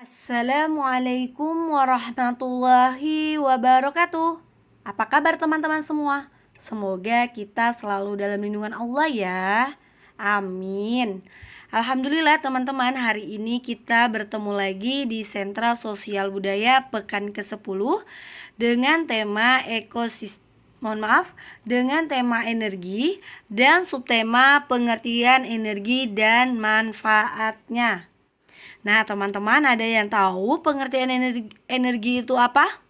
Assalamualaikum warahmatullahi wabarakatuh. Apa kabar teman-teman semua? Semoga kita selalu dalam lindungan Allah ya. Amin. Alhamdulillah teman-teman, hari ini kita bertemu lagi di Sentra Sosial Budaya Pekan ke-10 dengan tema dengan tema energi dan subtema pengertian energi dan manfaatnya. Nah, teman-teman, ada yang tahu pengertian energi itu apa?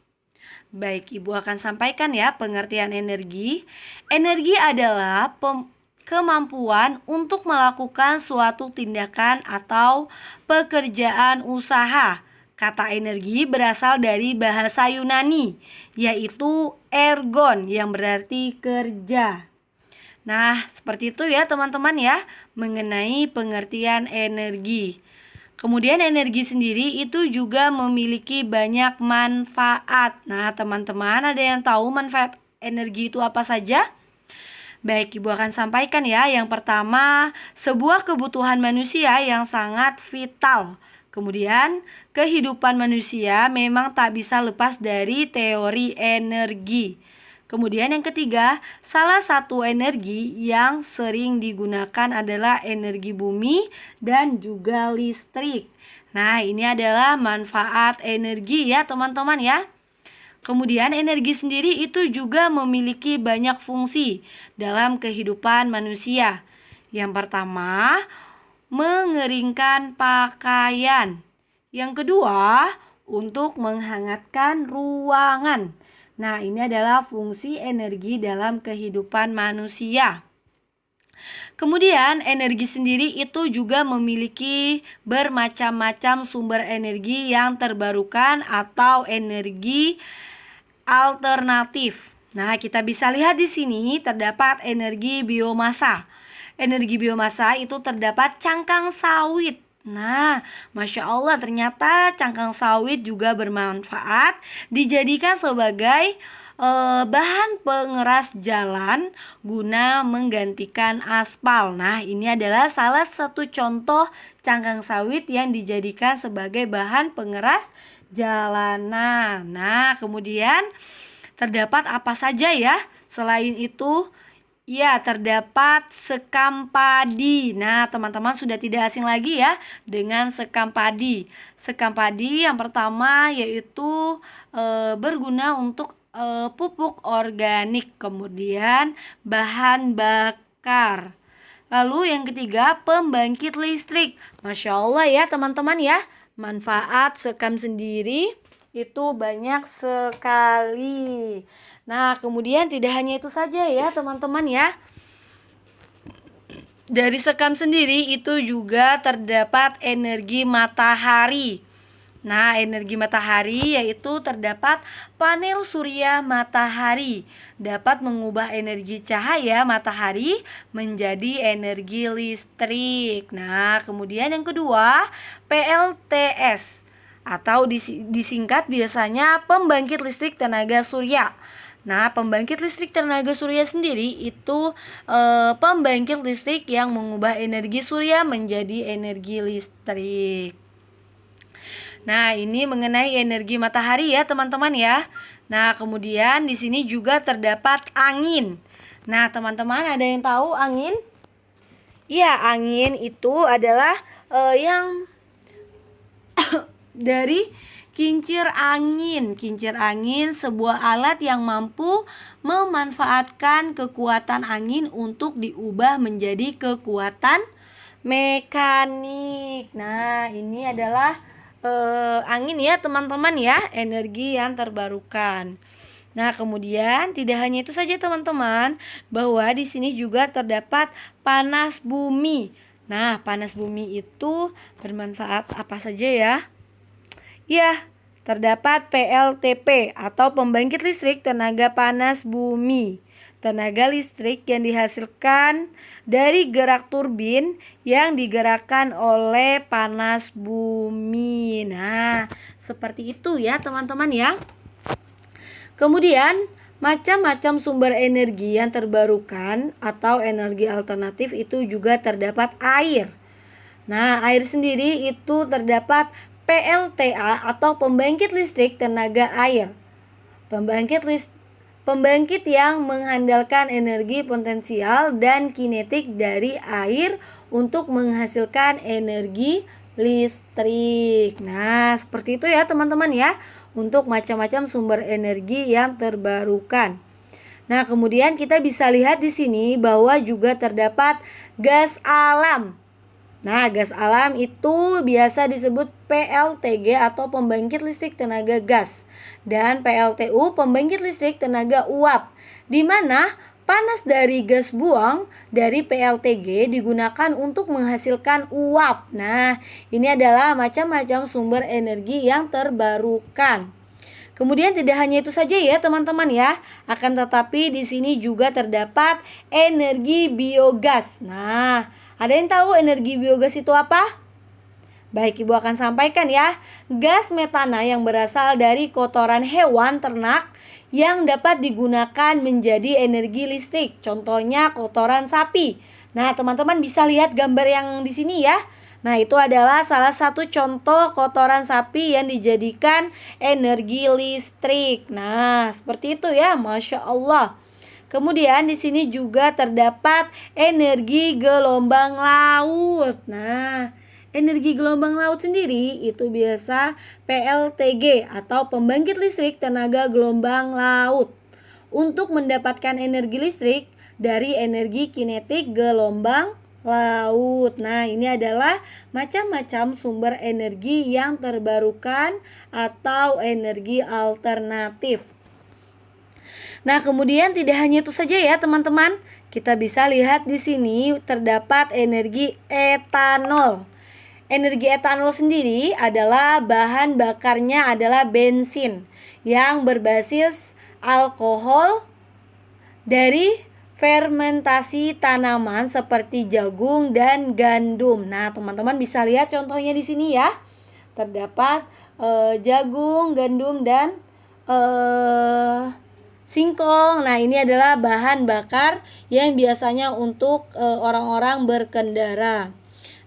Baik, Ibu akan sampaikan ya pengertian energi. Energi adalah kemampuan untuk melakukan suatu tindakan atau pekerjaan usaha. Kata energi berasal dari bahasa Yunani, yaitu ergon yang berarti kerja. Nah, seperti itu ya teman-teman ya, mengenai pengertian energi. Kemudian energi sendiri itu juga memiliki banyak manfaat. Nah, teman-teman ada yang tahu manfaat energi itu apa saja? Baik, Ibu akan sampaikan ya. Yang pertama, sebuah kebutuhan manusia yang sangat vital. Kemudian, kehidupan manusia memang tak bisa lepas dari teori energi. Kemudian yang ketiga, salah satu energi yang sering digunakan adalah energi bumi dan juga listrik. Nah, ini adalah manfaat energi ya teman-teman ya. Kemudian energi sendiri itu juga memiliki banyak fungsi dalam kehidupan manusia. Yang pertama, mengeringkan pakaian. Yang kedua, untuk menghangatkan ruangan. Nah, ini adalah fungsi energi dalam kehidupan manusia. Kemudian, energi sendiri itu juga memiliki bermacam-macam sumber energi yang terbarukan atau energi alternatif. Nah, kita bisa lihat di sini terdapat energi biomasa. Energi biomasa itu terdapat cangkang sawit. Nah, Masya Allah, ternyata cangkang sawit juga bermanfaat dijadikan sebagai bahan pengeras jalan guna menggantikan aspal. Nah, ini adalah salah satu contoh cangkang sawit yang dijadikan sebagai bahan pengeras jalanan. Nah, kemudian terdapat apa saja ya? Selain itu, ya, terdapat sekam padi. Nah, teman-teman sudah tidak asing lagi ya dengan sekam padi. Sekam padi yang pertama yaitu berguna untuk pupuk organik, kemudian bahan bakar. Lalu yang ketiga, pembangkit listrik. Masya Allah ya teman-teman ya, manfaat sekam sendiri itu banyak sekali. Nah, kemudian tidak hanya itu saja ya teman-teman ya. Dari sekam sendiri itu juga terdapat energi matahari. Nah, energi matahari yaitu terdapat panel surya matahari dapat mengubah energi cahaya matahari menjadi energi listrik. Nah, kemudian yang kedua, PLTS atau disingkat biasanya pembangkit listrik tenaga surya. Nah, pembangkit listrik tenaga surya sendiri itu pembangkit listrik yang mengubah energi surya menjadi energi listrik. Nah, ini mengenai energi matahari ya, teman-teman ya. Nah, kemudian di sini juga terdapat angin. Nah, teman-teman ada yang tahu angin? Ya, angin itu adalah yang dari kincir angin. Kincir angin sebuah alat yang mampu memanfaatkan kekuatan angin untuk diubah menjadi kekuatan mekanik. Nah, ini adalah angin ya teman-teman ya, energi yang terbarukan. Nah, kemudian tidak hanya itu saja teman-teman, bahwa di sini juga terdapat panas bumi. Nah, panas bumi itu bermanfaat apa saja ya? Ya, terdapat PLTP atau pembangkit listrik tenaga panas bumi. Tenaga listrik yang dihasilkan dari gerak turbin yang digerakkan oleh panas bumi. Nah, seperti itu ya teman-teman ya. Kemudian, macam-macam sumber energi yang terbarukan atau energi alternatif itu juga terdapat air. Nah, air sendiri itu terdapat PLTA atau pembangkit listrik tenaga air. Pembangkit yang mengandalkan energi potensial dan kinetik dari air untuk menghasilkan energi listrik. Nah, seperti itu ya teman-teman ya, untuk macam-macam sumber energi yang terbarukan. Nah, kemudian kita bisa lihat di sini bahwa juga terdapat gas alam. Nah, gas alam itu biasa disebut PLTG atau pembangkit listrik tenaga gas, dan PLTU pembangkit listrik tenaga uap, di mana panas dari gas buang dari PLTG digunakan untuk menghasilkan uap. Nah, ini adalah macam-macam sumber energi yang terbarukan. Kemudian tidak hanya itu saja ya teman-teman ya, akan tetapi di sini juga terdapat energi biogas. Nah, ada yang tahu energi biogas itu apa? Baik, Ibu akan sampaikan ya. Gas metana yang berasal dari kotoran hewan ternak yang dapat digunakan menjadi energi listrik. Contohnya kotoran sapi. Nah, teman-teman bisa lihat gambar yang di sini ya. Nah, itu adalah salah satu contoh kotoran sapi yang dijadikan energi listrik. Nah, seperti itu ya, Masya Allah. Kemudian di sini juga terdapat energi gelombang laut. Nah, energi gelombang laut sendiri itu biasa PLTG atau pembangkit listrik tenaga gelombang laut. Untuk mendapatkan energi listrik dari energi kinetik gelombang laut. Nah, ini adalah macam-macam sumber energi yang terbarukan atau energi alternatif. Nah, kemudian tidak hanya itu saja ya, teman-teman. Kita bisa lihat di sini terdapat energi etanol. Energi etanol sendiri adalah bahan bakarnya adalah bensin yang berbasis alkohol dari fermentasi tanaman seperti jagung dan gandum. Nah, teman-teman bisa lihat contohnya di sini ya. Terdapat jagung, gandum dan singkong. Nah, ini adalah bahan bakar yang biasanya untuk orang-orang berkendara.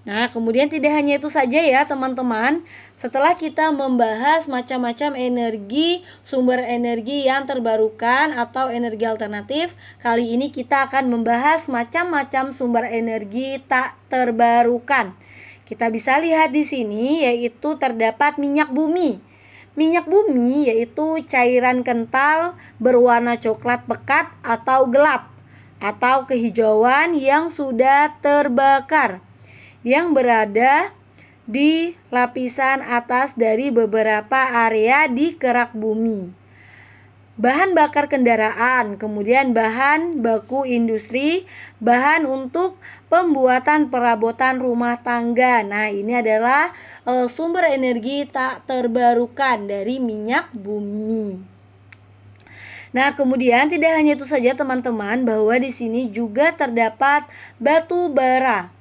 Nah, kemudian tidak hanya itu saja ya teman-teman. Setelah kita membahas macam-macam energi, sumber energi yang terbarukan atau energi alternatif, kali ini kita akan membahas macam-macam sumber energi tak terbarukan. Kita bisa lihat di sini yaitu terdapat minyak bumi. Minyak bumi yaitu cairan kental berwarna coklat pekat atau gelap atau kehijauan yang sudah terbakar, yang berada di lapisan atas dari beberapa area di kerak bumi. Bahan bakar kendaraan, kemudian bahan baku industri, bahan untuk pembuatan perabotan rumah tangga. Nah, ini adalah sumber energi tak terbarukan dari minyak bumi. Nah, kemudian tidak hanya itu saja teman-teman, bahwa di sini juga terdapat batu bara.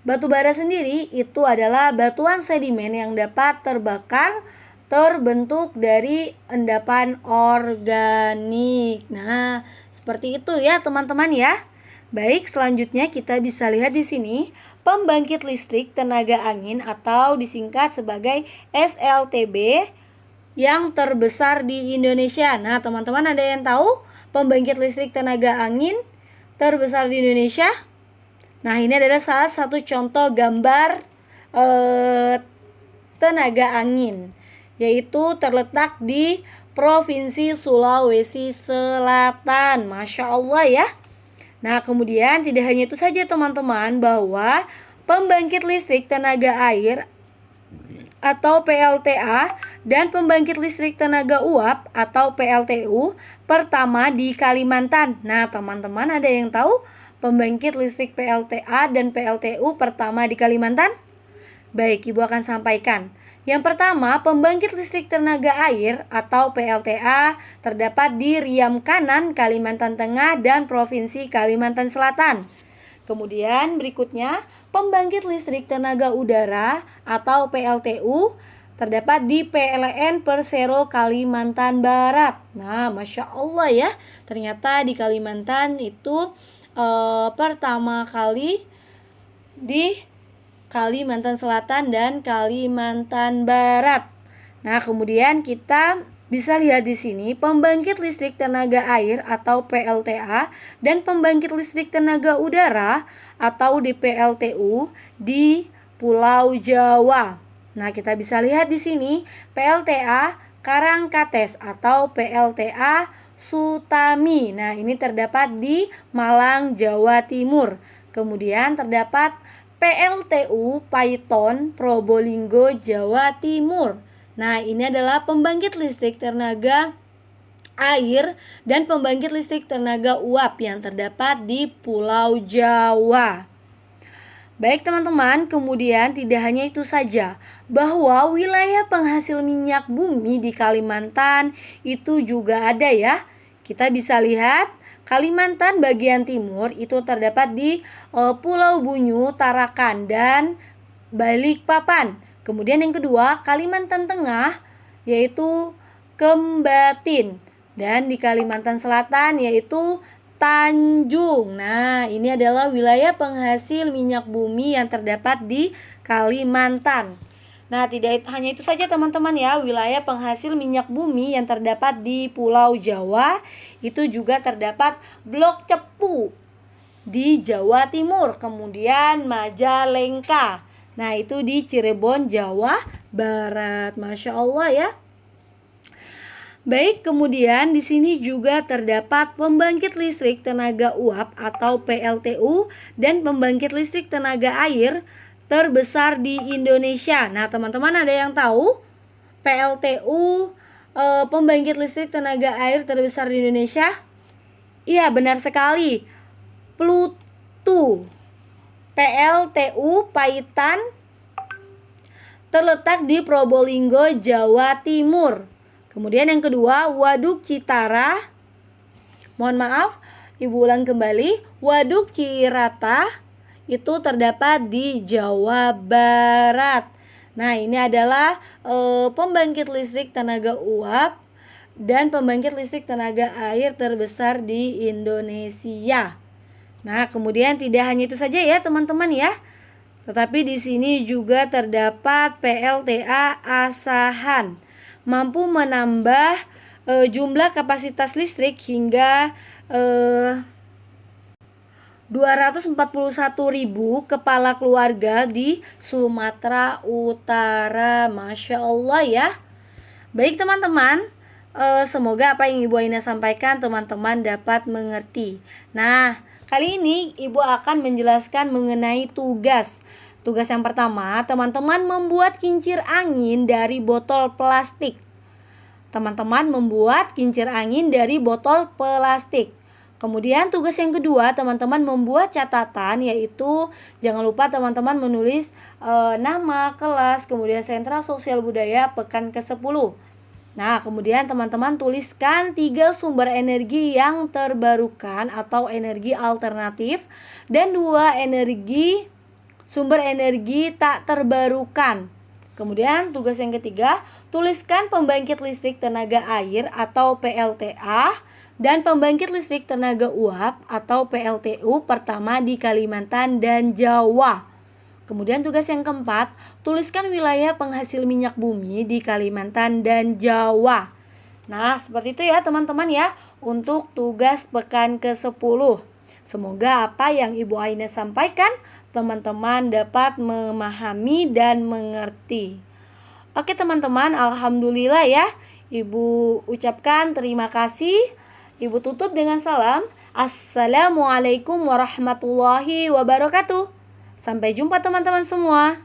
Batu bara sendiri itu adalah batuan sedimen yang dapat terbakar terbentuk dari endapan organik. Nah, seperti itu ya teman-teman ya. Baik, selanjutnya kita bisa lihat di sini pembangkit listrik tenaga angin atau disingkat sebagai SLTB yang terbesar di Indonesia. Nah, teman-teman ada yang tahu pembangkit listrik tenaga angin terbesar di Indonesia? Nah, ini adalah salah satu contoh gambar tenaga angin, yaitu terletak di Provinsi Sulawesi Selatan. Masya Allah ya. Nah, kemudian tidak hanya itu saja teman-teman, bahwa pembangkit listrik tenaga air atau PLTA dan pembangkit listrik tenaga uap atau PLTU pertama di Kalimantan. Nah, teman-teman ada yang tahu pembangkit listrik PLTA dan PLTU pertama di Kalimantan? Baik, Ibu akan sampaikan. Yang pertama, pembangkit listrik tenaga air atau PLTA terdapat di Riam Kanan, Kalimantan Tengah dan Provinsi Kalimantan Selatan. Kemudian berikutnya, pembangkit listrik tenaga udara atau PLTU terdapat di PLN Persero, Kalimantan Barat. Nah, Masya Allah ya, ternyata di Kalimantan itu pertama kali di Kalimantan Selatan dan Kalimantan Barat. Nah, kemudian kita bisa lihat di sini pembangkit listrik tenaga air atau PLTA dan pembangkit listrik tenaga udara atau DPLTU di Pulau Jawa. Nah, kita bisa lihat di sini PLTA Karangkates atau PLTA Sutami. Nah, ini terdapat di Malang, Jawa Timur. Kemudian terdapat PLTU Paiton Probolinggo, Jawa Timur. Nah, ini adalah pembangkit listrik tenaga air dan pembangkit listrik tenaga uap yang terdapat di Pulau Jawa. Baik teman-teman, kemudian tidak hanya itu saja, bahwa wilayah penghasil minyak bumi di Kalimantan itu juga ada ya. Kita bisa lihat Kalimantan bagian timur itu terdapat di Pulau Bunyu, Tarakan, dan Balikpapan. Kemudian yang kedua, Kalimantan Tengah yaitu Kembatin, dan di Kalimantan Selatan yaitu Tanjung. Nah, ini adalah wilayah penghasil minyak bumi yang terdapat di Kalimantan. Nah, tidak hanya itu saja teman-teman ya, wilayah penghasil minyak bumi yang terdapat di Pulau Jawa itu juga terdapat Blok Cepu di Jawa Timur, kemudian Majalengka. Nah, itu di Cirebon, Jawa Barat. Masya Allah ya. Baik, kemudian di sini juga terdapat pembangkit listrik tenaga uap atau PLTU dan pembangkit listrik tenaga air terbesar di Indonesia. Nah, teman-teman ada yang tahu PLTU pembangkit listrik tenaga air terbesar di Indonesia? Iya, benar sekali. Pluto. PLTU Paiton terletak di Probolinggo, Jawa Timur. Kemudian yang kedua, Waduk Citara. Mohon maaf, Ibu ulang kembali. Waduk Cirata itu terdapat di Jawa Barat. Nah, ini adalah pembangkit listrik tenaga uap dan pembangkit listrik tenaga air terbesar di Indonesia. Nah, kemudian tidak hanya itu saja ya, teman-teman ya. Tetapi di sini juga terdapat PLTA Asahan, mampu menambah jumlah kapasitas listrik hingga 241.000 kepala keluarga di Sumatera Utara. Masya Allah ya. Baik teman-teman, semoga apa yang Ibu Aina sampaikan teman-teman dapat mengerti. Nah, kali ini Ibu akan menjelaskan mengenai tugas. Tugas yang pertama, teman-teman membuat kincir angin dari botol plastik. Teman-teman membuat kincir angin dari botol plastik. Kemudian tugas yang kedua, teman-teman membuat catatan, yaitu jangan lupa teman-teman menulis nama, kelas, kemudian sentra sosial budaya pekan ke-10. Nah, kemudian teman-teman tuliskan 3 sumber energi yang terbarukan atau energi alternatif dan 2 sumber energi tak terbarukan. Kemudian tugas yang ketiga, tuliskan pembangkit listrik tenaga air atau PLTA dan pembangkit listrik tenaga uap atau PLTU pertama di Kalimantan dan Jawa. Kemudian tugas yang keempat, tuliskan wilayah penghasil minyak bumi di Kalimantan dan Jawa. Nah, seperti itu ya teman-teman ya untuk tugas pekan ke-10. Semoga apa yang Ibu Aina sampaikan teman-teman dapat memahami dan mengerti. Oke teman-teman, alhamdulillah ya. Ibu ucapkan terima kasih. Ibu tutup dengan salam. Assalamualaikum warahmatullahi wabarakatuh. Sampai jumpa teman-teman semua.